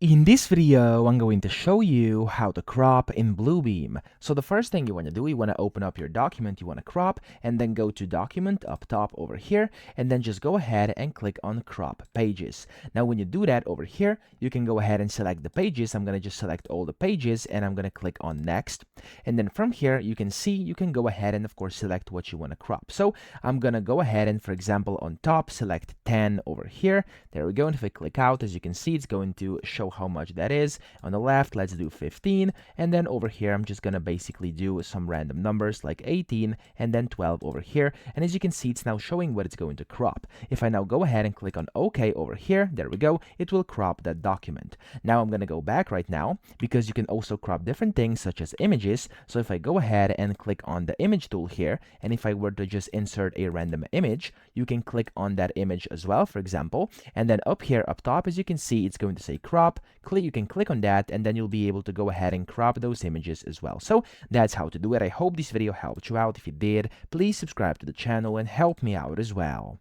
In this video, I'm going to show you how to crop in Bluebeam. So the first thing you want to do, you want to open up your document you want to crop, and then go to Document up top over here, and then just go ahead and click on Crop Pages. Now when you do that over here, you can go ahead and select the pages. I'm going to just select all the pages, and I'm going to click on Next. And then from here, you can see you can go ahead and of course select what you want to crop. So I'm going to go ahead and, for example, on top, select 10 over here. There we go. And if I click out, as you can see, it's going to show how much that is. On the left, let's do 15, and then over here I'm just gonna basically do some random numbers like 18 and then 12 over here, and as you can see, it's now showing what it's going to crop. If I now go ahead and click on OK over here, there we go, it will crop that document. Now I'm gonna go back right now because you can also crop different things such as images. So if I go ahead and click on the image tool here, and if I were to just insert a random image, you can click on that image as well, for example, and then up here up top, as you can see, it's going to say crop. You can click on that, and then you'll be able to go ahead and crop those images as well. So that's how to do it. I hope this video helped you out. If it did, please subscribe to the channel and help me out as well.